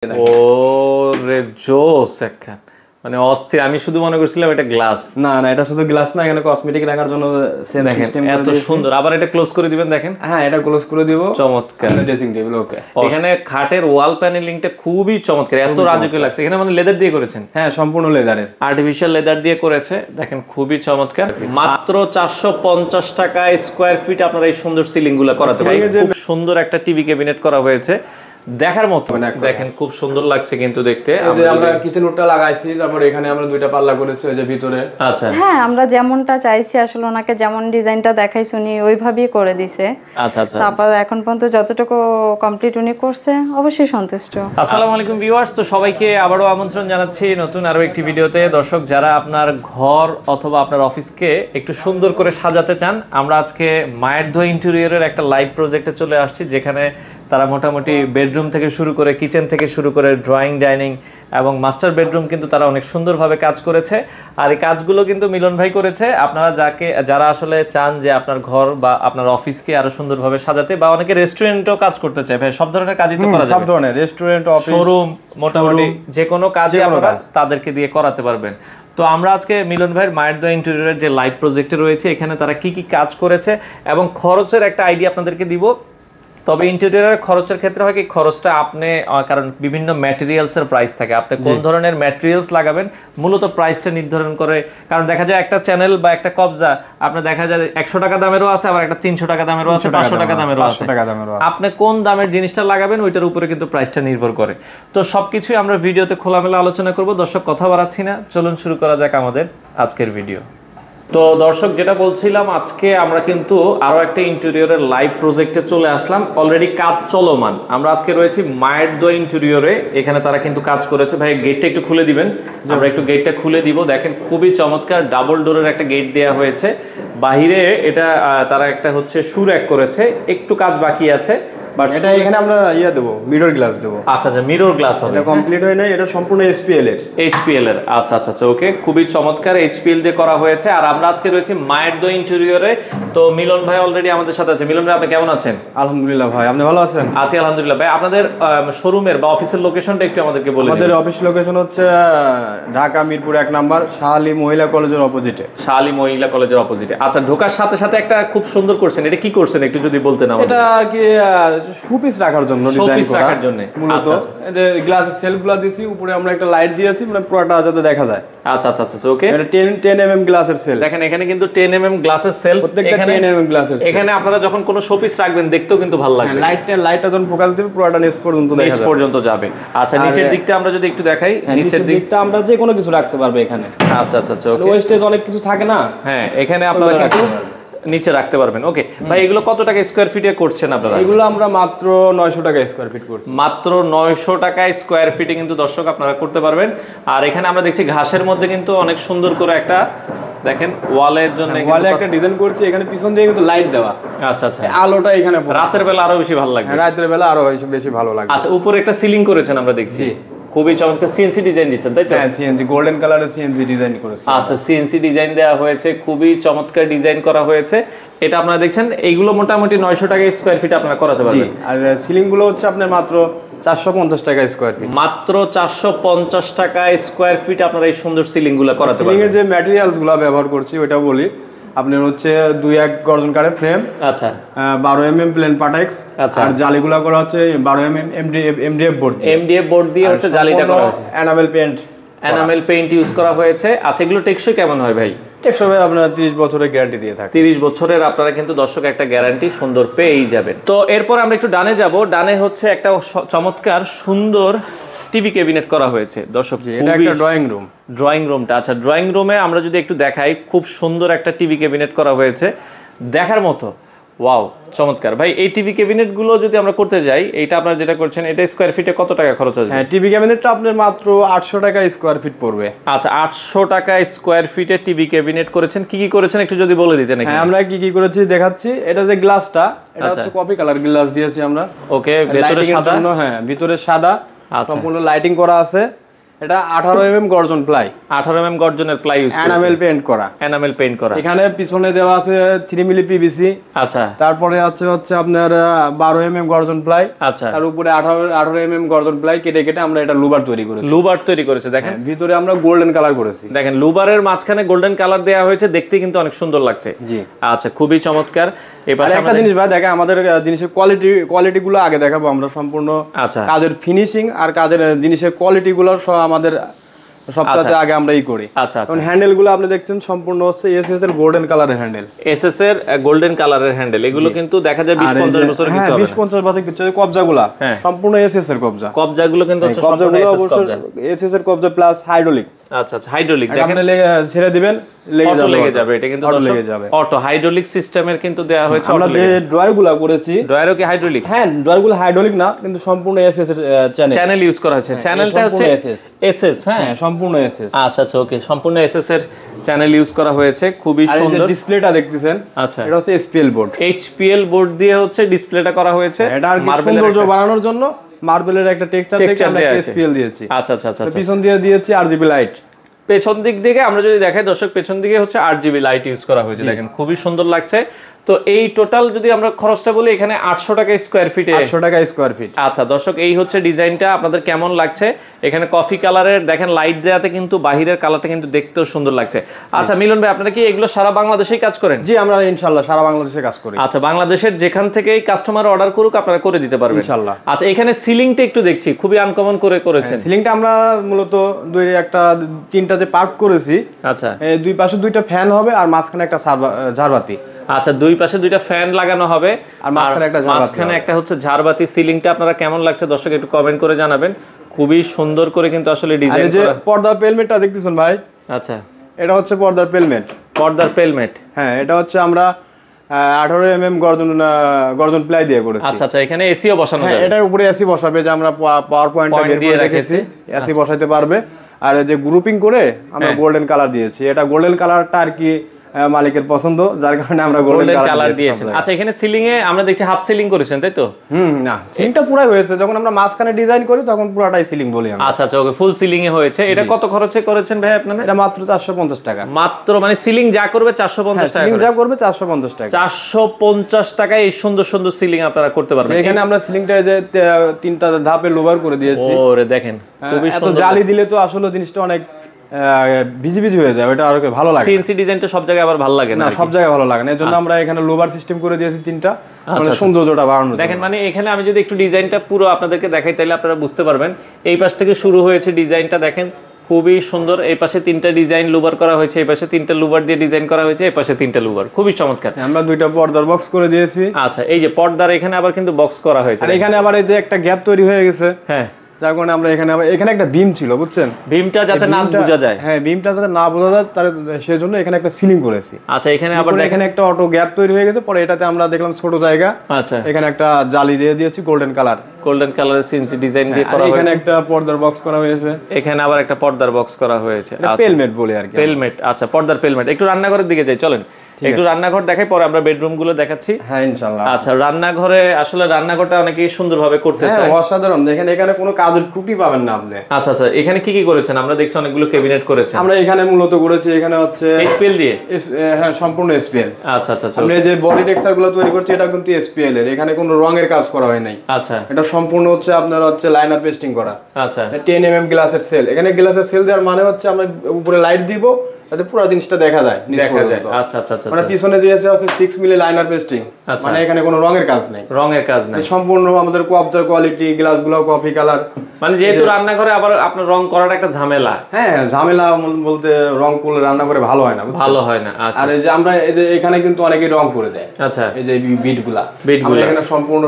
ওরে জোস একখান মানে অস্থির। আমি শুধু মনে করছিলাম এটা গ্লাস। না না, এটা শুধু গ্লাস না, এখানে কসমেটিক রাখার জন্য সেম সিস্টেম এত সুন্দর। আবার এটা ক্লোজ করে দিবেন দেখেন। হ্যাঁ, এটা ক্লোজ করে দিব। চমৎকার ড্রেসিং টেবিল। ওকে, এখানে খাটের ওয়াল প্যানেলিংটা খুবই চমৎকার, এত রাজকীয় লাগছে। এখানে মানে লেদার দিয়ে করেছেন? হ্যাঁ, সম্পূর্ণ লেদারের, আর্টিফিশিয়াল লেদার দিয়ে করেছে। দেখেন খুবই চমৎকার। মাত্র 450 টাকায় স্কয়ার ফিট আপনারা এই সুন্দর সিলিং গুলো করাতে পারেন। খুব সুন্দর একটা টিভি ক্যাবিনেট করা হয়েছে, দেখার মতো। দেখেন খুব সুন্দর লাগছে কিন্তু দেখতে। যে আমরা কিচেন উডটা লাগাইছি, তারপর এখানে আমরা দুইটা পাল্লা করেছি ওই যে ভিতরে। আচ্ছা, হ্যাঁ, আমরা যেমনটা চাইছি আসলে ওনাকে যেমন ডিজাইনটা দেখাইছি উনি ওইভাবেই করে দিয়েছে। আচ্ছা আচ্ছা। তারপর এখন পর্যন্ত যতটুকু কমপ্লিট উনি করছে অবশ্যই সন্তুষ্ট। আসসালামু আলাইকুম ভিউয়ার্স, তো সবাইকে আবারও আমন্ত্রণ জানাচ্ছি নতুন আরো একটি ভিডিওতে। দর্শক, যারা আপনার ঘর অথবা আপনার অফিসকে একটু সুন্দর করে সাজাতে চান, আমরা আজকে মায়ের দোয়া ইন্টেরিয়রের একটা লাইভ প্রজেক্টে চলে আসছি, যেখানে তারা মোটামুটি বেডরুম থেকে শুরু করে কিচেন থেকে শুরু করে ড্রয়িং, ডাইনিং এবং মাস্টার বেডরুম কিন্তু তারা অনেক সুন্দরভাবে কাজ করেছে। আর এই কাজগুলো কিন্তু মিলন ভাই করেছে। আপনারা যারা আসলে চান যে আপনার ঘর বা আপনার অফিসকে আরো সুন্দরভাবে সাজাতে, বা অনেকে রেস্টুরেন্টও কাজ করতে চায়, ভাই সব ধরনের কাজই তো করা যাবে। সব ধরনের রেস্টুরেন্ট, অফিস, শোরুম, মোটামুটি যে কোনো কাজই আপনারা তাদেরকে দিয়ে করাতে পারবেন। তো আমরা আজকে মিলন ভাইয়ের মায়ের দোয়া ইন্টেরিয়রের যে লাইভ প্রজেক্টে রয়েছে, এখানে তারা কি কি কাজ করেছে এবং খরচের একটা আইডিয়া আপনাদেরকে দিব। তবে ইন্টেরিয়রের খরচের ক্ষেত্রে হয় কি, খরচটা আপনি, কারণ বিভিন্ন ম্যাটেরিয়ালসের প্রাইস থাকে, আপনি কোন ধরনের ম্যাটেরিয়ালস লাগাবেন মূলত প্রাইসটা নির্ধারণ করে। কারণ দেখা যায় একটা চ্যানেল বা একটা কবজা আপনার দেখা যায় 100 টাকা দামেরও আছে, আবার একটা 300 টাকা দামেরও আছে, 500 টাকা দামেরও আছে। আপনি কোন দামের জিনিসটা লাগাবেন ওইটার উপরে কিন্তু প্রাইসটা নির্ভর করে। তো সবকিছুই আমরা ভিডিওতে খোলামেলা আলোচনা করব। দর্শক, কথা বাড়াচ্ছি না, চলুন শুরু করা যাক আমাদের আজকের ভিডিও। তো দর্শক, যেটা বলছিলাম, আজকে আমরা কিন্তু আরো একটা ইন্টেরিয়রের লাইভ প্রজেক্টে চলে আসলাম। অলরেডি কাজ চলমান। আমরা আজকে রয়েছি মায়ের দোয়া ইন্টেরিয়রে, এখানে তারা কিন্তু কাজ করেছে। ভাই গেটটা একটু খুলে দিবেন। আমরা একটু গেটটা খুলে দিব। দেখেন খুবই চমৎকার ডাবল ডোরের একটা গেট দেওয়া হয়েছে। বাহিরে এটা তারা একটা হচ্ছে শু র‍্যাক করেছে, একটু কাজ বাকি আছে। এটা এখানে আমরা দেবো, মিরর গ্লাস দেবো। আচ্ছা আচ্ছা, মিরর গ্লাস হবে। এটা কমপ্লিট হয় না, এটা সম্পূর্ণ এইচপিএল এর। আচ্ছা আচ্ছা আচ্ছা, ওকে, খুবই চমৎকার এইচপিএল দিয়ে করা হয়েছে। আর আমরা আজকে রয়েছি মায়ের দোয়া ইন্টেরিয়রে। তো মিলন ভাই অলরেডি আমাদের সাথে আছে। মিলন ভাই, আপনি কেমন আছেন? আলহামদুলিল্লাহ ভাই, আপনি ভালো আছেন? আছি আলহামদুলিল্লাহ। ভাই, আপনাদের শোরুমের বা অফিসের লোকেশনটা একটু আমাদেরকে বলে দিন। আমাদের অফিস লোকেশন হচ্ছে ঢাকা মিরপুর 1 নাম্বার, শাহ আলী মহিলা কলেজের অপোজিটে। শাহ আলী মহিলা কলেজের অপোজিটে। আচ্ছা, ঢোকার সাথে সাথে একটা খুব সুন্দর করছেন, এটা কি করছেন একটু যদি বলতেন আমাদের। এটা কি শোপিস রাখার জন্য ডিজাইন করা, রাখার জন্য মূলত এই যে গ্লাসের সেলফগুলো দিয়েছি, উপরে আমরা একটা লাইট দিয়েছি, মানে পুরোটা যাতে দেখা যায়। আচ্ছা আচ্ছা আচ্ছা, ওকে। এটা 10 mm গ্লাসের সেল। দেখেন এখানে কিন্তু 10 mm গ্লাসের সেলফ। এখানে 10 mm গ্লাসের সেল। এখানে আপনারা যখন কোনো শোপিস রাখবেন দেখতেও কিন্তু ভালো লাগবে। লাইটটা যখন ফোকাস দিবে পুরোটা নিচ পর্যন্ত দেখা যাবে, নিচ পর্যন্ত যাবে। আচ্ছা, নিচের দিকটা আমরা যদি একটু দেখাই। নিচের দিকটা আমরা যে কোনো কিছু রাখতে পারবে এখানে। আচ্ছা আচ্ছা আচ্ছা, ওকে। ওয়েস্টেজ অনেক কিছু থাকে না, হ্যাঁ, এখানে আপনারা কিন্তু নিচে রাখতে পারবেন। ওকে ভাই, এগুলো কত টাকা স্কয়ার ফিটে করছেন আপনারা? এগুলো আমরা মাত্র 900 টাকা স্কয়ার ফিট করছি। মাত্র 900 টাকা স্কয়ার ফিটে কিন্তু দর্শক আপনারা করতে পারবেন। আর এখানে আমরা দেখছি ঘাসের মধ্যে কিন্তু অনেক সুন্দর করে একটা, দেখেন ওয়ালের জন্য ওয়ালে একটা ডিজাইন করছি, এখানে পিছন দিয়ে কিন্তু লাইট দেওয়া। আচ্ছা আচ্ছা, আলোটা এখানে রাতের বেলা আরো বেশি ভালো লাগবে। রাতের বেলা আরো বেশি ভালো লাগবে। আচ্ছা, উপরে একটা সিলিং করেছেন আমরা দেখছি, খুবই চমৎকার সিএনসি ডিজাইন দিচ্ছেন, তাই তো? হ্যাঁ, সিএনসি গোল্ডেন কালারের সিএনসি ডিজাইন করেছি। আচ্ছা, সিএনসি ডিজাইন দেওয়া হয়েছে, খুবই চমৎকার ডিজাইন করা হয়েছে। এটা আপনারা দেখছেন, এইগুলো মোটামুটি 900 টাকা স্কয়ার ফিট আপনারা করাতে পারবেন। আর সিলিং গুলো হচ্ছে আপনার মাত্র 450 টাকা স্কয়ার ফিট। মাত্র 450 টাকা স্কয়ার ফিট আপনারা এই সুন্দর সিলিং গুলো করাতে পারবেন। সিলিং এর যে ম্যাটেরিয়ালস গুলো ব্যবহার করছি ওটা বলি। আপনার হচ্ছে 2-1 গর্জন কাঠের ফ্রেম। আচ্ছা, 12 mm প্লেন পাটেক্স। আচ্ছা, আর জালিগুলো করা হচ্ছে 12 mm MDF board. MDF board দিয়ে হচ্ছে জালিটা করা হয়েছে। এনামেল পেইন্ট ইউজ করা হয়েছে। আচ্ছা, এগুলো টেকসই কেমন হয় ভাই? টেকসই আপনারা 30 বছরের গ্যারান্টি দিয়ে থাকে। 30 বছরের আপনারা কিন্তু দর্শক একটা গ্যারান্টি সুন্দর পেয়েই যাবেন। তো এরপর আমরা একটু ডানে যাব। ডানে হচ্ছে একটা চমৎকার সুন্দর টিভি ক্যাবিনেট করা হয়েছে দর্শক। এটা একটা ড্রয়িং রুমটা। আচ্ছা, ড্রয়িং রুমে আমরা যদি একটু দেখাই, খুব সুন্দর একটা টিভি ক্যাবিনেট করা হয়েছে, দেখার মতো। ওয়াও, চমৎকার। ভাই, এই টিভি ক্যাবিনেট গুলো যদি আমরা করতে যাই, এইটা আপনারা যেটা করছেন, এটা স্কয়ার ফিটে কত টাকা খরচ আসবে? হ্যাঁ, টিভি ক্যাবিনেটটা আপনার মাত্র 800 টাকা স্কয়ার ফিট পড়বে। আচ্ছা, 800 টাকা স্কয়ার ফিটে টিভি ক্যাবিনেট করেছেন। কি কি করেছেন একটু যদি বলে দিতেন। হ্যাঁ, আমরা কি করেছি দেখাচ্ছি। এটা যে গ্লাসটা, এটা হচ্ছে কপি কালার গ্লাস দিয়েছি আমরা। ওকে, ভিতরে সাদা। হ্যাঁ, ভিতরে সাদা, সম্পূর্ণ লাইটিং করা আছে। এটা 18 গর্জন প্লাই, 18 গর্জনের প্লাই ইউজ করেছেন, এনামেল পেইন্ট করা, এনামেল পেইন্ট করা। এখানে পিছনে দেওয়া আছে 3 মিলি পিভিসি। আচ্ছা, তারপরে হচ্ছে আপনার 12 গর্জন প্লাই। আচ্ছা, তার উপরে 18 গর্জন প্লাই কেটে কেটে আমরা এটা লুবার তৈরি করেছি। লুবার তৈরি করেছে দেখেন, ভিতরে আমরা গোল্ডেন কালার করেছি। দেখেন লুবারের মাঝখানে গোল্ডেন কালার দেওয়া হয়েছে, দেখতে কিন্তু অনেক সুন্দর লাগছে। জি, আচ্ছা, খুবই চমৎকার। এবার একটা জিনিস ভাই দেখেন, আমাদের জিনিসের কোয়ালিটি গুলো আগে দেখাবো আমরা সম্পূর্ণ। আচ্ছা, কাজের ফিনিশিং আর কাজের জিনিসের কোয়ালিটি গুলো আমাদের সবচেয়ে আগে আমরা করি। আচ্ছা, কারণ হ্যান্ডেল গুলো আপনি দেখছেন সম্পূর্ণ হচ্ছে এসএস এর গোল্ডেন কালারের হ্যান্ডেল, এসএস এর গোল্ডন কালারের হ্যান্ডেল। এগুলো কিন্তু দেখা যায় 20-50 বছরের কিছু হবে না। 20-50 বছর কিছু কবজাগুলো সম্পূর্ণ এসএস এর কবজা। কবজাগুলো কিন্তু হচ্ছে সম্পূর্ণ এসএস কবজা, এসএস এর কবজা প্লাস হাইড্রোলিক। আচ্ছা আচ্ছা, হাইড্রোলিক দেখেন, আপনি ছেড়ে দিবেন লেগে যাবে। এটা কিন্তু অটো লেগে যাবে, অটো হাইড্রোলিক সিস্টেমের কিন্তু দেয়া হয়েছে। আমরা যে ড্রয়ারগুলো করেছি, ড্রয়ারও কি হাইড্রোলিক? হ্যাঁ, ড্রয়ারগুলো হাইড্রোলিক না, কিন্তু সম্পূর্ণ এসএস এর চ্যানেল ইউজ করা হয়েছে। চ্যানেলটা হচ্ছে এসএস। হ্যাঁ, সম্পূর্ণ এসএস। আচ্ছা আচ্ছা, ওকে, সম্পূর্ণ এসএস এর চ্যানেল ইউজ করা হয়েছে, খুবই সুন্দর। ডিসপ্লেটা দেখতেছেন, আচ্ছা, এটা হচ্ছে এসপিএল বোর্ড, এইচপিএল বোর্ড দিয়ে হচ্ছে ডিসপ্লেটা করা হয়েছে। এটা আর সৌন্দর্য বাড়ানোর জন্য মার্বেলের একটা টেক্সচার দেখে আমরা এসপিএল দিয়েছি। আচ্ছা আচ্ছা আচ্ছা, পিছন দিয়ে দিয়েছি আরজিবি লাইট। পেছন দিক থেকে আমরা যদি দেখাই দর্শক, পেছন দিকে হচ্ছে 8GB লাইট ইউজ করা হয়েছে, দেখেন খুবই সুন্দর লাগছে। তো এই টোটাল যদি আমরা খরচটা বলি, এখানে 800 টাকা স্কয়ার ফিটে, 800 টাকা স্কয়ার ফিট। আচ্ছা দর্শক, এই হচ্ছে ডিজাইনটা, আপনাদের কেমন লাগছে? এখানে কফি কালারের দেখেন লাইট দেওয়াতে কিন্তু বাহিরের কালারটা কিন্তু দেখতেও সুন্দর লাগছে। আচ্ছা মিলন ভাই, আপনারা কি এগুলো সারা বাংলাদেশেই কাজ করেন? জি, আমরা ইনশাআল্লাহ সারা বাংলাদেশে কাজ করি। আচ্ছা, বাংলাদেশের যেখান থেকেই কাস্টমার অর্ডার করুক আপনারা করে দিতে পারবেন ইনশাআল্লাহ। আচ্ছা, এখানে সিলিংটা একটু দেখছি খুবই আনকমন করে করেছেন। সিলিংটা আমরা মূলত তিনটা যে পার্ট করেছি। আচ্ছা, দুই পাশে দুইটা ফ্যান হবে আর মাঝখানে একটা ঝাড়বাতি। আচ্ছা, দুই পাশে দুইটা ফ্যান লাগানো হবে আর মাঝখানে একটা হচ্ছে ঝাড়বাতি। সিলিংটা আপনারা কেমন লাগছে দর্শক একটু কমেন্ট করে জানাবেন। খুবই সুন্দর করে কিন্তু আসলে ডিজাইন করা। যে পর্দার পেলমেটটা দেখতেছেন ভাই, আচ্ছা, এটা হচ্ছে পর্দার পেলমেট। পর্দার পেলমেট, হ্যাঁ, এটা হচ্ছে আমরা 18 গর্জন প্লাই দিয়ে করেছি। আচ্ছা আচ্ছা, এখানে এসিও বসানো যাবে। এটার উপরে এসি বসাবে, যে আমরা পাওয়ার পয়েন্টটা বের করে রেখেছি, এসি বসাইতে পারবে। আর যে গ্রুপিং করে আমরা গোল্ডেন কালার দিয়েছি, এটা গোল্ডেন কালারটা আর কি মালিকের পছন্দ, যার কারণে আমরা গোল্ডেন কালার দিয়েছি। আচ্ছা, এখানে সিলিং এ আমরা দেখছি হাফ সিলিং করেছেন, তাই তো? না, সিলিংটা পুরাই হয়েছে। যখন আমরা মাঝখানে ডিজাইন করি তখন পুরাটাই সিলিং বলি আমরা। আচ্ছা আচ্ছা, ওকে, ফুল সিলিং এ হয়েছে। এটা কত খরচে করেছেন ভাই আপনারা? এটা মাত্র 450 টাকা। মাত্র, মানে সিলিং যা করবে 450 টাকা। সিলিং যা করবে 450 টাকা। 450 টাকায় এই সুন্দর সুন্দর সিলিং আপনারা করতে পারবেন। এখানে আমরা সিলিংটা যে 3টা ধাপে লোভার করে দিয়েছি। ওরে দেখেন, খুবই সুন্দর। জালি দিলে তো আসলে জিনিসটা অনেক ভিজি ভিজি হয়ে যায়, ওটা আরো ভালো লাগে। সিএনসি ডিজাইনটা সব জায়গায় আবার ভালো লাগে না, সব জায়গায় ভালো লাগে না। এজন্য আমরা এখানে লোভার সিস্টেম করে দিয়েছি 3টা, মানে সৌন্দর্যটা বাড়ানোর জন্য। দেখেন, মানে এখানে আমি যদি একটু ডিজাইনটা পুরো আপনাদেরকে দেখাই তাহলে আপনারা বুঝতে পারবেন। এই পাশ থেকে শুরু হয়েছে ডিজাইনটা, দেখেন খুবই সুন্দর। এই পাশে 3টা ডিজাইন লুবার করা হয়েছে, এই পাশে 3টা লুবার দিয়ে ডিজাইন করা হয়েছে, এই পাশে 3টা লুবার, খুবই চমৎকার। আমরা 2টা পর্দার বক্স করে দিয়েছি। আচ্ছা, এই যে পর্দার এখানে আবার কিন্তু বক্স করা হয়েছে, আর এখানে আবার এই যে একটা গ্যাপ তৈরি হয়ে গেছে। হ্যাঁ, যার কারণে আমরা এখানে একটা বিম ছিল, বুঝছেন? বিমটা যাতে না বোঝা যায়। হ্যাঁ, বিমটা যাতে না বোঝা যায় তার সেজন্য এখানে একটা সিলিং করেছি। আচ্ছা, এখানে আবার এখানে একটা অটো গ্যাপ তৈরি হয়ে গেছে, পরে এটাতে আমরা দেখলাম ছোট জায়গা। আচ্ছা, এখানে একটা জালি দিয়ে দিয়েছি গোল্ডেন কালার, গোল্ডেন কালারের সিএনসি ডিজাইন দিয়ে করা হয়েছে। এখানে একটা পর্দার বক্স করা হয়েছে, এখানে আবার একটা পর্দার বক্স করা হয়েছে। পেলমেট বলে আর কি, পেলমেট। আচ্ছা, পর্দার পেলমেট। একটু রান্নাঘরের দিকে যাই, চলেন একটু রান্নাঘর দেখাই, পরে আমরা বেডরুম গুলো দেখাচ্ছি। হ্যাঁ, ইনশাআল্লাহ। আচ্ছা, রান্নাঘরে আসলে রান্নাঘরটা অনেকেই সুন্দরভাবে করতে চায়। হ্যাঁ, অসাধারণ। দেখেন এখানে কোনো কাজের ত্রুটি পাবেন না আপনি। আচ্ছা আচ্ছা, এখানে কি কি করেছেন? আমরা দেখছি অনেকগুলো ক্যাবিনেট করেছেন। আমরা এখানে মূলত করেছি, এখানে হচ্ছে এসপিএল দিয়ে। হ্যাঁ, সম্পূর্ণ এসপিএল। আচ্ছা আচ্ছা, আমরা যে বডি টেক্সচার গুলো তৈরি করছি এটা কিন্তু এসপিএল এর, এখানে কোনো রঙের কাজ করা হয় নাই। আচ্ছা, এটা সম্পূর্ণ হচ্ছে আপনার হচ্ছে লাইনার পেস্টিং করা। আচ্ছা, 10 mm গ্লাসের সেল। এখানে গ্লাসের সেল দেওয়ার মানে হচ্ছে আমরা উপরে লাইট দিব যাতে পুরো জিনিসটা দেখা যায় নিচ পর্যন্ত। আচ্ছা আচ্ছা আচ্ছা, মানে পিছনে দিয়েছে হচ্ছে 6 মিলি লাইনার পেস্টিং, মানে এখানে কোনো রঙের কাজ নাই। রঙের কাজ নাই, সম্পূর্ণ আমাদের কবজার কোয়ালিটি, গ্লাসগুলো কফি কালার। মানে যেহেতু রান্নাঘরে আবার আপনার রং করাটা একটা ঝামেলা। হ্যাঁ, ঝামেলা বলতে রং করলে রান্না করে ভালো হয় না, ভালো হয় না। আচ্ছা, আর এই যে আমরা এই যে এখানে কিন্তু অনেকেই রং করে দেয়। আচ্ছা, এই যে বিটগুলা এখানে সম্পূর্ণ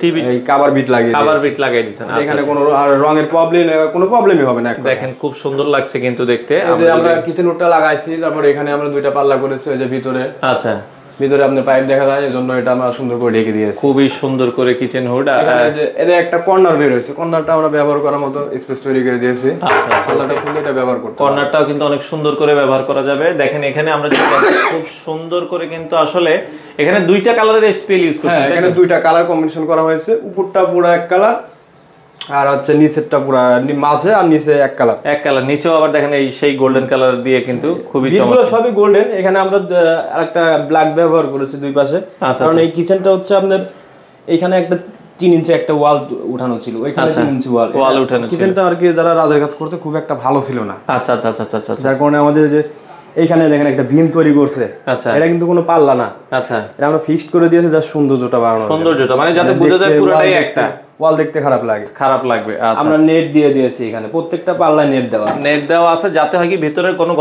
টিভি কভার বিট লাগিয়ে দিয়েছেন। এখানে কোনো রঙের প্রবলেমই হবে না। দেখেন খুব সুন্দর লাগছে কিন্তু দেখতে। এই যে আমরা কিচেন উডটা লাগাইছি, তারপর এখানে আমরা 2টা পাল্লা করেছি, ওই যে ভিতরে। আচ্ছা, ভিতরে আপনার পাইপ দেখা যায়, এজন্য এটা আমরা সুন্দর করে ঢেকে দিয়েছি। খুবই সুন্দর করে কিচেন হুড। এর একটা কর্নার বের হয়েছে, কর্নারটা আমরা ব্যবহার করার মতো স্পেস তৈরি করে দিয়েছি। আচ্ছা, পাল্লাটা খুলে এটা ব্যবহার করতে, কর্নারটাও কিন্তু অনেক সুন্দর করে ব্যবহার করা যাবে। দেখেন এখানে আমরা খুব সুন্দর করে কিন্তু আসলে এখানে 2টা কালারের এসপিএল ইউজ করছি। হ্যাঁ, এখানে 2টা কালার কম্বিনেশন করা হয়েছে। উপরটা পুরো এক কালার আর হচ্ছে নিচেরটা পুরো মাঝে আর নিচে এক কালার নিচেও আবার দেখেন এই সেই গোল্ডেন কালার দিয়ে কিন্তু খুবই বিটগুলো সবই গোল্ডেন। এখানে আমরা আরেকটা ব্ল্যাক ব্যবহার করেছি দুই পাশে, কারণ এই কিচেনটা হচ্ছে আপনার এখানে একটা 3 ইঞ্চি একটা ওয়াল উঠানো ছিল, ওইখানে 3 ইঞ্চি ওয়াল উঠানো ছিল। কিচেনটা আর কি যারা রাজের কাজ করতে খুব একটা ভালো ছিল না। আচ্ছা আচ্ছা আচ্ছা আচ্ছা, যার কারণে আমাদের যে এইখানে দেখেন একটা ভীম তৈরি করছে। আচ্ছা, এটা কিন্তু কোনো পাল্লা না। আচ্ছা, এটা আমরা ফিক্সড করে দিয়েছি জাস্ট সৌন্দর্যটা বাড়ানো, সৌন্দর্যটা মানে যাতে বোঝা যায় পুরোটাই একটা ওয়াল দেখতে খারাপ লাগবে। আচ্ছা, আমরা নেট দিয়ে দিয়েছি এখানে, প্রত্যেকটা পাল্লায় নেট দেওয়া আছে যাতে হয় কি ভিতরে কোনো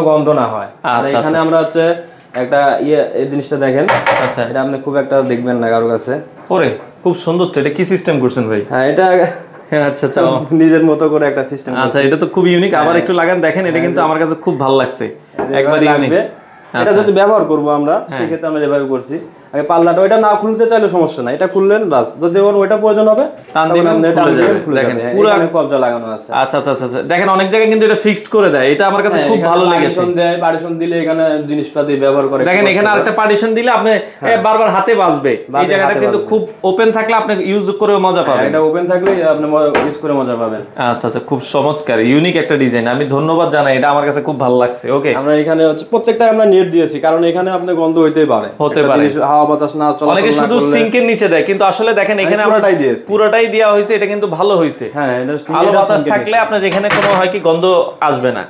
গন্ধ না হয়। আর এখানে আমরা হচ্ছে একটা এই জিনিসটা দেখেন। আচ্ছা, এটা আপনি খুব একটা দেখবেন না কারো কাছে। ওরে খুব সুন্দর তো, এটা কি সিস্টেম করছেন ভাই? হ্যাঁ, এটা আচ্ছা আচ্ছা, নিজের মতো করে একটা সিস্টেম। আচ্ছা, এটা তো খুব ইউনিক। আবার একটু লাগান দেখেন, এটা কিন্তু আমার কাছে খুব ভালো লাগছে, একবার ইউনিক। এটা যদি ব্যবহার করব আমরা, সেক্ষেত্রে আমরা এভাবে করছি। আগে পাল্লাটা ওইটা না খুলতে চাইলে সমস্যা নাই, এটা খুললেন বাস, যদি ওইটা প্রয়োজন হবে টান দিবেন দেখেন পুরো কবজা লাগানো আছে। আচ্ছা আচ্ছা আচ্ছা, দেখেন অনেক জায়গায় কিন্তু এটা ফিক্সড করে দেয়, এটা আমার কাছে খুব ভালো লেগেছে। পার্টিশন দিলে এখানে জিনিসপাতি ব্যবহার করে, দেখেন এখানে আরেকটা পার্টিশন দিলে আপনি বারবার হাতে বাজবে, এই জায়গাটা কিন্তু খুব ওপেন থাকলে আপনি ইউজ করে মজা পাবেন। এটা ওপেন থাকলে আপনি ইউজ করে মজা পাবেন। আচ্ছা আচ্ছা, খুব চমৎকার ইউনিক একটা ডিজাইন, আমি ধন্যবাদ জানাই, এটা আমার কাছে খুব ভালো লাগছে। ওকে, আমরা এখানে হচ্ছে প্রত্যেকটা আমরা নেট দিয়েছি, কারণ এখানে আপনি গন্ধ হইতেই পারে, হাওয়া বাতাস না চলে। অনেকে শুধু সিঙ্কের নিচে দেয়, কিন্তু আসলে দেখেন এখানে আমরা পুরোটাই দেওয়া হয়েছে, এটা কিন্তু ভালো হয়েছে। হ্যাঁ, আলো বাতাস থাকলে আপনার এখানে কোনো হয় কি গন্ধ আসবে না।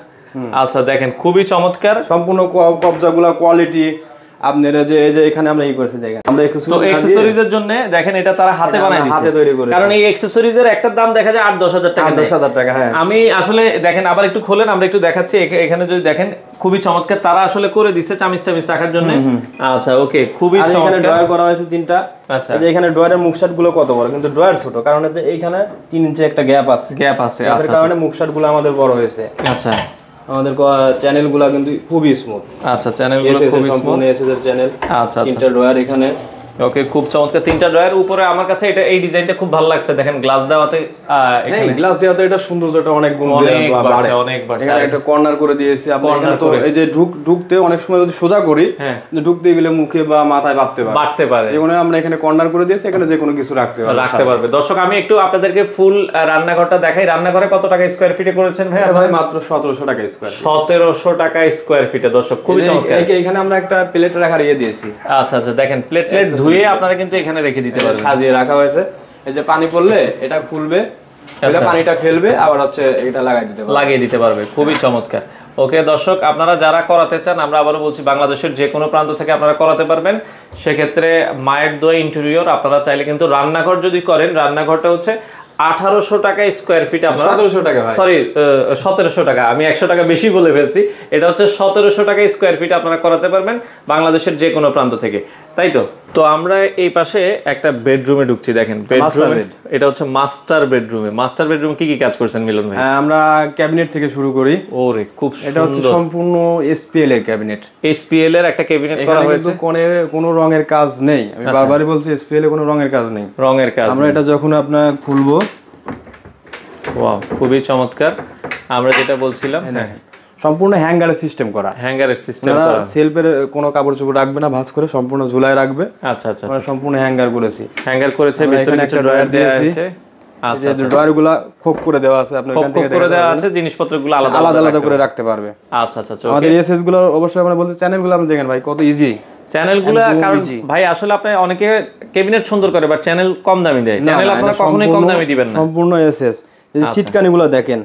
আচ্ছা, দেখেন খুবই চমৎকার, সম্পূর্ণ কবজাগুলা কোয়ালিটি আপনার যে এই যে এখানে আমরা করেছি দেখেন, আমরা অ্যাকসেসরিজের জন্য দেখেন এটা তারা হাতে বানাই দিয়েছে, হাতে তৈরি করেছে। কারণ এই অ্যাকসেসরিজের একটা দাম দেখা যায় 8-10 হাজার টাকা, 10,000 টাকা। হ্যাঁ, আমি আসলে দেখেন আবার একটু খোলেন, আমরা একটু দেখাচ্ছি। এখানে যদি দেখেন খুবই চমৎকার, তারা আসলে করে দিচ্ছে চামিচ রাখার জন্য। আচ্ছা, ওকে, খুবই চমৎকার। ড্রয়ার করা হয়েছে 3টা। আচ্ছা, এই যে এখানে ড্রয়ারের মুখশট গুলো কত বড়, কিন্তু ড্রয়ার ছোট, কারণ হচ্ছে এইখানে 3 ইঞ্চি একটা গ্যাপ আছে। আচ্ছা, এর কারণে মুখশট গুলো আমাদের বড় হয়েছে। আচ্ছা, আমাদের চ্যানেলগুলো কিন্তু খুবই স্মুথ। আচ্ছা, চ্যানেলগুলো খুবই স্মুথ, এসএস এর চ্যানেল। আচ্ছা, 3টা ড্রয়ার এখানে। ওকে, খুব চমৎকার 3টা ড্রয়ার। উপরে আমার কাছে এটা এই ডিজাইনটা খুব ভালো লাগছে, দেখেন গ্লাস দেওয়াতে। এখানে গ্লাস দেওয়াতে এটা সৌন্দর্যটা অনেক গুণ বাড়ে, অনেক বাড়ে। এখানে একটা কর্নার করে দিয়েছি আপনারা, তো এই যে ঢুকতে অনেক সময় যদি সোজা করি, ঢুকতে গেলে মুখে বা মাথায় বাড়তে পারে, যেগুলো আমরা এখানে কর্নার করে দিয়েছি, এখানে যে কোনো কিছু রাখতে পারবে। দর্শক, আমি একটু আপনাদেরকে ফুল রান্নাঘরটা দেখাই। রান্নাঘরে কত টাকা স্কয়ার ফিটে করেছেন ভাই? ভাই মাত্র 1700 টাকা স্কয়ার। 1700 টাকা স্কয়ার ফিটে। দর্শক, খুবই চমৎকার। এখানে আমরা একটা প্লেট রাখার দিয়েছি। আচ্ছা আচ্ছা, দেখেন প্লেট ধুয়ে আপনারা কিন্তু এখানে রেখে দিতে পারবেন, সাজিয়ে রাখা হয়েছে। এই যে পানি পড়লে এটা খুলবে, এটা পানিটা ফেলবে, আবার হচ্ছে এটা লাগিয়ে দিতে পারবে। খুবই চমৎকার। ওকে দর্শক, আপনারা যারা করাতে চান, আমরা আবারও বলছি, বাংলাদেশের যে কোনো প্রান্ত থেকে আপনারা করাতে পারবেন। সেক্ষেত্রে মায়ের দোয়া ইন্টেরিয়র আপনারা চাইলে কিন্তু রান্নাঘর যদি করেন, রান্নাঘরটা হচ্ছে 1800 টাকা স্কয়ার ফিট। আপনারা 1700 টাকা, সরি 1700 টাকা, আমি 100 টাকা বেশি বলে ফেলছি। এটা হচ্ছে 1700 টাকা স্কয়ার ফিট আপনারা করাতে পারবেন বাংলাদেশের যে কোনো প্রান্ত থেকে, তাই তো? তো আমরা এই পাশে একটা বেডরুমে ঢুকছি, দেখেন বেডরুম, এটা হচ্ছে মাস্টার বেডরুমে। মাস্টার বেডরুম কি কাজ করছেন মিলন ভাই? হ্যাঁ, আমরা ক্যাবিনেট থেকে শুরু করি। ওরে খুব সুন্দর, এটা হচ্ছে সম্পূর্ণ এসপিএল এর ক্যাবিনেট। এসপিএল এর একটা ক্যাবিনেট করা হয়েছে, কোনো রঙের কাজ নেই। আমি বারবারই বলছি, এসপিএল এ কোনো রঙের কাজ নেই। আমরা এটা যখন আপনার খুলবো, ওয়াও, খুবই চমৎকার। আমরা যেটা বলছিলাম, সম্পূর্ণ হ্যাঙ্গারের সিস্টেম করা, সেলফের কোনো কাপড় চোপড় রাখবে না, ভাঁজ করে সম্পূর্ণ ঝুলায় রাখবে। আচ্ছা আচ্ছা, আমরা সম্পূর্ণ হ্যাঙ্গার করেছে, ভিতরে একটা ড্রয়ার দেওয়া আছে। আচ্ছা, ড্রয়ারগুলো খোপ করে দেওয়া আছে, আপনি এখান থেকে করে দেওয়া আছে, জিনিসপত্রগুলো আলাদা আলাদা করে রাখতে পারবে। আচ্ছা আচ্ছা, আমাদের এসএস গুলো অবশ্যই আমরা বলতে, চ্যানেলগুলো আপনি দেখেন ভাই কত ইজি চ্যানেলগুলো, কারণ ভাই আসলে আপনি অনেকে ক্যাবিনেট সুন্দর করে, বাট চ্যানেল কম দামি দেয়। চ্যানেল আপনারা কখনোই কম দামি দিবেন না, সম্পূর্ণ এসএস। এই ছিটকানিগুলো দেখেন,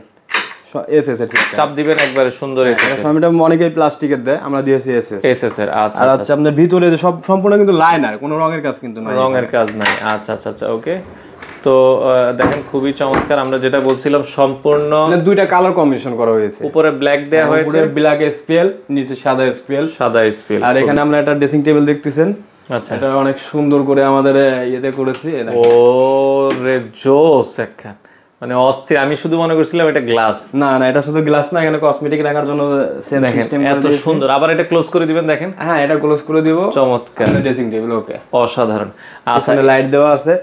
এসএস এর চাপ দিবেন একবারে সুন্দর এসএস। এটা অনেকেই প্লাস্টিকের দেয়, আমরা দিয়েছি এসএস এর। আচ্ছা, আর হচ্ছে আপনার ভিতরে সব সম্পূর্ণ কিন্তু লাইনার, কোনো রঙের কাজ কিন্তু নাই, রঙের কাজ নাই। আচ্ছা আচ্ছা আচ্ছা, ওকে। তো দেখেন খুবই চমৎকার, আমরা যেটা বলছিলাম সম্পূর্ণ দুইটা কালার কম্বিনেশন করা হয়েছে, উপরে ব্ল্যাক দেয়া হয়েছে, ব্ল্যাক এসপিএল, নিচে সাদা এসপিএল। আর এখানে আমরা একটা ড্রেসিং টেবিল দেখতেছেন। আচ্ছা, এটা অনেক সুন্দর করে আমাদের ইয়েতে করেছি। ও রে জোস, একখান মানে অস্থির। আমি শুধু মনে করছিলাম এটা গ্লাস, না এটা শুধু গ্লাস না, এখানে কসমেটিক রাখার জন্য সেম সিস্টেম, এত সুন্দর। আবার এটা ক্লোজ করে দিবেন, দেখেন। হ্যাঁ, এটা ক্লোজ করে দিব। চমৎকার ড্রেসিং টেবিল, ওকে, অসাধারণ। আসলে লাইট দেওয়া আছে,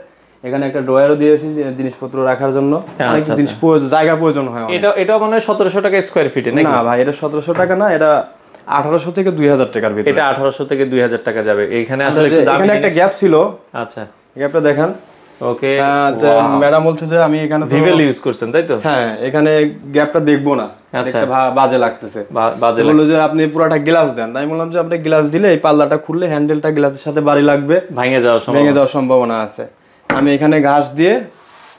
এখানে একটা ড্রয়ারও দিয়েছি জিনিসপত্র রাখার জন্য, অনেক জিনিস জায়গা প্রয়োজন হয়। এটা মানে 1700 টাকা স্কয়ার ফিটে নাকি? না ভাই, এটা 1700 টাকা না, এটা 1800 থেকে 2000 টাকার ভিতরে। এটা 1800 থেকে 2000 টাকা যাবে। এইখানে আসলে এখানে একটা গ্যাপ ছিল। আচ্ছা, গ্যাপটা দেখেন, ওকে ম্যাডাম বলছে যে আমি এখানে ভিভেল ইউজ করছেন তাই তো? হ্যাঁ, এখানে গ্যাপটা দেখবো না, দেখতে বাজে লাগতেছে। বাজে বললো যে আপনি পুরোটা গ্লাস দেন। আমি বললাম যে আপনি গ্লাস দিলে এই পাল্লাটা খুললে হ্যান্ডেলটা গ্লাসের সাথে বাড়ি লাগবে, ভেঙে যাওয়ার সম্ভাবনা আছে। আমি এখানে ঘাস দিয়ে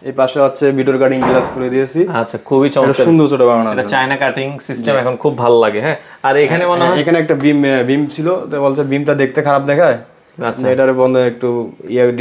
এই পাশে হচ্ছে ভিডিও কাটিং গ্লাস করে দিয়েছি। আচ্ছা, খুবই চমৎকার, সুন্দর ছোট বানানো, এটা চায়না কাটিং সিস্টেম এখন খুব ভালো লাগে। হ্যাঁ, আর এখানে মনে হয় এখানে একটা বিম ছিল, তো বলছে বিমটা দেখতে খারাপ দেখায়, আচ্ছা এটারে বন্ধ একটু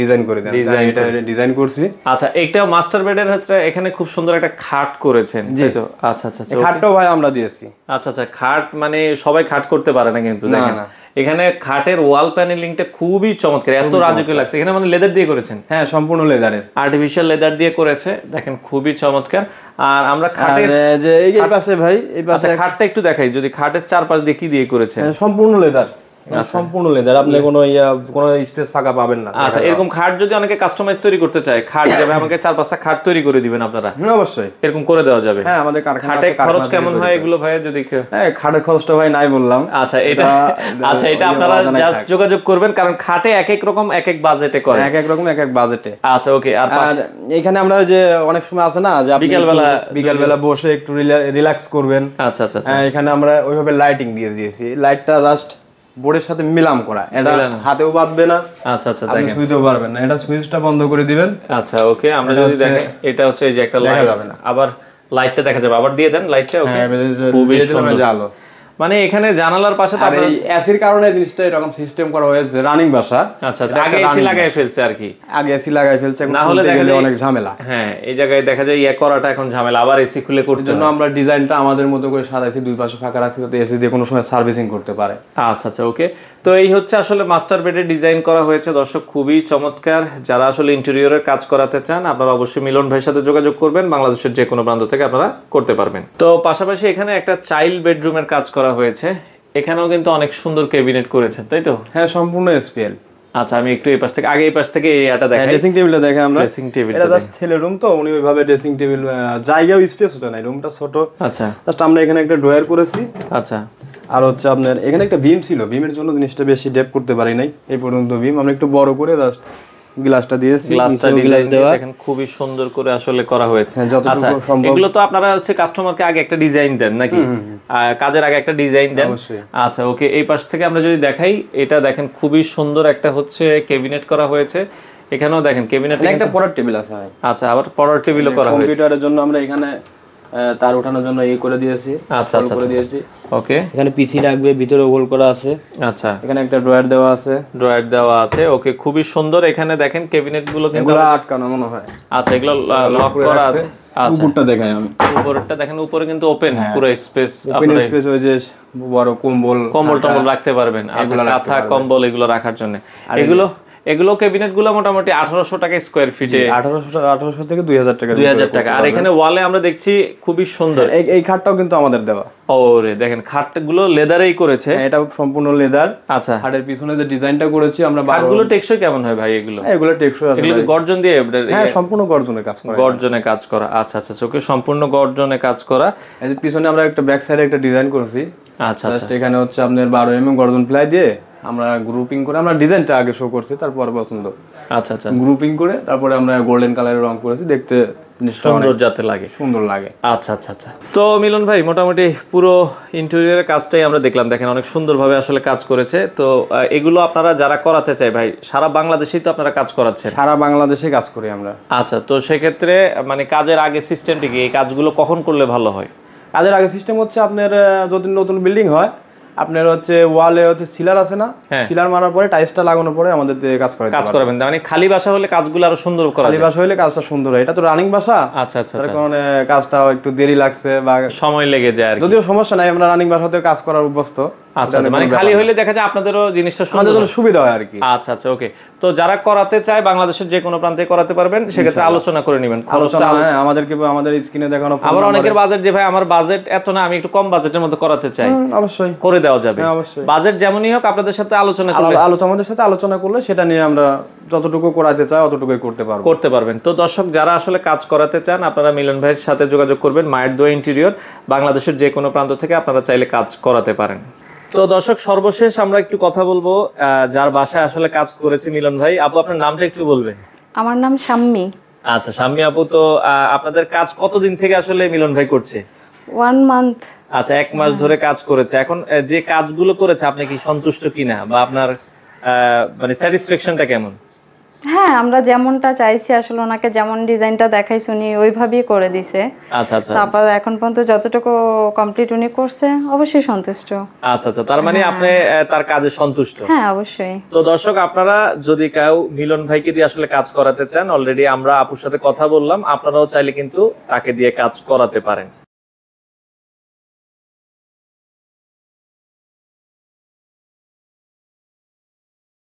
ডিজাইন করে দেন, এটা ডিজাইন করছি। আচ্ছা, এটা মাস্টার বেডের ক্ষেত্রে এখানে খুব সুন্দর একটা খাট করেছেন তাই তো? আচ্ছা আচ্ছা, খাটটাও ভাই আমরা দিয়েছি। আচ্ছা আচ্ছা, খাট মানে সবাই খাট করতে পারে না কিন্তু, দেখেন এখানে খাটের ওয়াল প্যানেলিংটা খুবই চমৎকার, এত রাজকীয় লাগছে। এখানে মানে লেদার দিয়ে করেছেন? হ্যাঁ, সম্পূর্ণ লেদারের, আর্টিফিশিয়াল লেদার দিয়ে করেছে, দেখেন খুবই চমৎকার। আর আমরা খাটের যে এই পাশে ভাই, এই পাশে খাটটা একটু দেখাই, যদি খাটের চারপাশ দিয়ে কি দিয়ে করেছে? সম্পূর্ণ লেদার, সম্পূর্ণ লেদার, আপনি কোনো স্পেস ফাঁকা পাবেন না। আচ্ছা, এরকম খাট যদি অনেকে কাস্টমাইজ তৈরি করতে চায়, খাট যাবে আমাকে 4-5টা খাট তৈরি করে দিবেন আপনারা? অবশ্যই, এরকম করে দেওয়া যাবে। হ্যাঁ, আমাদের কারখানায় খাটে খরচ কেমন হয় এগুলো ভাই যদি? হ্যাঁ, খাটের খরচটা ভাই নাই বললাম। আচ্ছা, এটা আপনারা যোগাযোগ করবেন, কারণ খাটে এক এক রকম এক এক বাজেটে করে, এক এক রকম এক এক বাজেটে। আচ্ছা, ওকে। আর এখানে আমরা যে অনেক সময় আছে না যে বিকালবেলা বসে একটু রিল্যাক্স করবেন। আচ্ছা আচ্ছা, এখানে আমরা ওইভাবে লাইটিং দিয়েছি, লাইটটা জাস্ট বোর্ডের সাথে মিলাম করা, এটা হাতেও বাঁধবে না। আচ্ছা আচ্ছা, আপনি সুইচও পারবেন না, এটা সুইচটা বন্ধ করে দিবেন। আচ্ছা, ওকে। আমরা যদি দেখেন, এটা হচ্ছে এই যে একটা লাইট যাবে না, আবার লাইটটা দেখা যাবে, আবার দিয়ে দেন লাইটটা। ওকে, খুবই সুন্দর আলো। মানে এখানে জানালার পাশে তো এই এসির কারণে জিনিসটা এরকম সিস্টেম করা হয়েছে, রানিং বাসা। আচ্ছা আচ্ছা, আগে এসি লাগাই ফেলছে আর কি, আগে এসি লাগাই ফেলছে, না হলে গেলে অনেক ঝামেলা। হ্যাঁ, এই জায়গায় দেখা যায় ইয়া করাটা এখন ঝামেলা, আবার এসি খুলে করতে জন্য আমরা ডিজাইনটা আমাদের মতো করে সাজাইছি, দুই পাশে ফাঁকা রাখছি যাতে এসি দিয়ে কোনো সময় সার্ভিসিং করতে পারে। আচ্ছা আচ্ছা, ওকে। তো এই হচ্ছে আসলে মাস্টার বেডের ডিজাইন করা হয়েছে দর্শক, খুবই চমৎকার। যারা আসলে ইন্টেরিয়রের কাজ করাতে চান আপনারা অবশ্যই মিলন ভাইয়ের সাথে যোগাযোগ করবেন, বাংলাদেশের যে কোনো প্রান্ত থেকে আপনারা করতে পারবেন। তো পাশাপাশি এখানে একটা চাইল্ড বেডরুমের কাজ করা হয়েছে, এখানেও কিন্তু অনেক সুন্দর ক্যাবিনেট করেছেন তাই তো? হ্যাঁ, সম্পূর্ণ এসপিএল। আচ্ছা, আমি একটু এই পাশ থেকে এই পাশ থেকে এরিয়াটা দেখাই। ড্রেসিং টেবিলটা দেখেন আমরা, ড্রেসিং টেবিল, এটা জাস্ট ছেলে রুম, তো উনি ওইভাবে ড্রেসিং টেবিল জায়গাও স্পেস হতো না, রুমটা ছোট। আচ্ছা, জাস্ট আমরা এখানে একটা ড্রয়ার করেছি। আচ্ছা, আর হচ্ছে আপনার এখানে একটা বিম ছিল, বিমের জন্য জিনিসটা বেশি ডেপ করতে পারি নাই এই পর্যন্ত, বিম আমরা একটু বড় করে জাস্ট গ্লাসটা দিয়েছি, গ্লাস দেওয়া, দেখেন খুবই সুন্দর করে আসলে করা হয়েছে। যতটুকু সম্ভব। এগুলো তো আপনারা হচ্ছে কাস্টমারকে আগে একটা ডিজাইন দেন নাকি? কাজের আগে একটা ডিজাইন দেন। আচ্ছা, ওকে। এই পাশ থেকে আমরা যদি দেখাই, এটা দেখেন খুবই সুন্দর একটা হচ্ছে ক্যাবিনেট করা হয়েছে। এখানেও দেখেন ক্যাবিনেট, একটা পড়ার টেবিল আছে। আচ্ছা, আবার পড়ার টেবিলও করা হয়েছে। কম্পিউটারের জন্য আমরা এখানে তার ওঠানোর জন্য এই করে দিয়েছি। আচ্ছা আচ্ছা, করে দিয়েছি, ওকে। এখানে পিসি রাখবে, ভিতরে হোল করা আছে। আচ্ছা, এখানে একটা ড্রয়ার দেওয়া আছে, ওকে, খুবই সুন্দর। এখানে দেখেন ক্যাবিনেট গুলো কিন্তু আটকানো মনে হয়। আচ্ছা, এগুলো লক করা আছে। আচ্ছা, উপরটা দেখাই আমি, উপরটা দেখেন, উপরে কিন্তু ওপেন পুরো স্পেস, ওপেন স্পেস, ওই যে বড় কম্বল টম্বল রাখতে পারবেন। আচ্ছা, কাঁথা কম্বল এগুলো রাখার জন্য। এগুলো ক্যাবিনেট গুলো মোটামুটি 1800 টাকা স্কয়ার ফিটে, 1800 থেকে 2000 টাকা, 2000 টাকা। আর এখানে ওয়ালে আমরা দেখছি খুবই সুন্দর, এই খাটটাও কিন্তু আমাদের দেওয়া। ওরে দেখেন, খাটগুলো লেদারেই করেছে, এটা সম্পূর্ণ লেদার। আচ্ছা, খাটের পিছনে যে ডিজাইনটা করেছি আমরা, খাটগুলো টেকসই কেমন হয় ভাই এগুলো? এগুলো টেকসই আছে, এগুলো গর্জন দিয়ে? হ্যাঁ, সম্পূর্ণ গর্জনে কাজ করা, গর্জনে কাজ করা। আচ্ছা আচ্ছা, ওকে, সম্পূর্ণ গর্জনে কাজ করা। এই যে পিছনে আমরা একটা ব্যাক সাইডে একটা ডিজাইন করেছি। আচ্ছা আচ্ছা, এখানে হচ্ছে আপনার 12 mm গর্জন প্লাই দিয়ে আমরা গ্রুপিং করে, আমরা ডিজাইনটা আগে শো করছি, তারপর পছন্দ। আচ্ছা আচ্ছা, গ্রুপিং করে তারপরে আমরা গোল্ডেন কালারের রং করেছি, দেখতে সুন্দর যাতে লাগে, সুন্দর লাগে। আচ্ছা আচ্ছা আচ্ছা। তো মিলন ভাই, মোটামুটি পুরো ইন্টেরিয়রের কাজটাই আমরা দেখলাম, দেখেন অনেক সুন্দরভাবে আসলে কাজ করেছে। তো এগুলো আপনারা যারা করাতে চাই ভাই, সারা বাংলাদেশেই তো আপনারা কাজ করাচ্ছেন? সারা বাংলাদেশে কাজ করি আমরা। আচ্ছা, তো সেক্ষেত্রে মানে কাজের আগে সিস্টেমটি কি, এই কাজগুলো কখন করলে ভালো হয়? কাজের আগে সিস্টেম হচ্ছে আপনার যদি নতুন বিল্ডিং হয়, আপনার হচ্ছে ওয়ালে হচ্ছে সিলার আছে না, সিলার মারার পরে টাইলসটা লাগানোর পরে আমাদের কাজ করবেন। মানে খালি বাসা হলে কাজগুলো আরো সুন্দর করা, খালি বাসা হলে কাজটা সুন্দর হয়। এটা তো রানিং বাসা। আচ্ছা আচ্ছা, তার কারণে কাজটা একটু দেরি লাগছে বা সময় লেগে যায়, যদিও সমস্যা নাই, আমরা রানিং বাসাতে কাজ করার অভ্যস্ত। আচ্ছা, মানে খালি হলে দেখা যায় আপনাদেরও জিনিসটা সুবিধা হয় আর কি। আচ্ছা আচ্ছা, ওকে। তো যারা করাতে চায় বাংলাদেশের যে কোনো প্রান্তে করাতে পারবেন, সেক্ষেত্রে আলোচনা করে নেবেন খরচটা। আমাদের স্ক্রিনে দেখানো। আবার অনেকের বাজেট যে ভাই আমার বাজেট এত না, আমি একটু কম বাজেটের মধ্যে করাতে চাই, অবশ্যই করে দেওয়া যাবে। অবশ্যই, বাজেট যেমনই হোক আপনাদের সাথে আমাদের সাথে আলোচনা করলে সেটা নিয়ে আমরা যতটুকু করাতে চাই অতটুকুই করতে পারবেন। তো দর্শক, যারা আসলে কাজ করাতে চান আপনারা মিলন ভাইয়ের সাথে যোগাযোগ করবেন। মায়ের দোয়া ইন্টেরিয়র, বাংলাদেশের যে কোনো প্রান্ত থেকে আপনারা চাইলে কাজ করাতে পারেন। তো দর্শক, সর্বশেষ আমরা একটু কথা বলবো যার বাসায় আসলে কাজ করেছে মিলন ভাই। আপু, আপনার নামটা একটু বলবেন? আমার নাম শাম্মী। আচ্ছা, শাম্মী আপু, তো আপনাদের কাজ কতদিন থেকে আসলে মিলন ভাই করছে? 1 মান্থ। আচ্ছা, 1 মাস ধরে কাজ করেছে। এখন যে কাজগুলো করেছে আপনি কি সন্তুষ্ট কিনা, বা আপনার মানে স্যাটিসফ্যাকশনটা কেমন? হ্যাঁ, আমরা যেমনটা চাইছি আসলে ওনাকে যেমন ডিজাইনটা দেখাইছি উনি ওইভাবেই করে দিছে। আচ্ছা আচ্ছা তারপর এখন পর্যন্ত যতটুকু কমপ্লিট উনি করছে অবশ্যই সন্তুষ্ট। আচ্ছা আচ্ছা, তার মানে আপনি তার কাজে সন্তুষ্ট? হ্যাঁ, অবশ্যই। তো দর্শক, আপনারা যদি কেউ মিলন ভাইকে দিয়ে আসলে কাজ করাতে চান, অলরেডি আমরা আপুর সাথে কথা বললাম, আপনারাও চাইলে কিন্তু তাকে দিয়ে কাজ করাতে পারেন।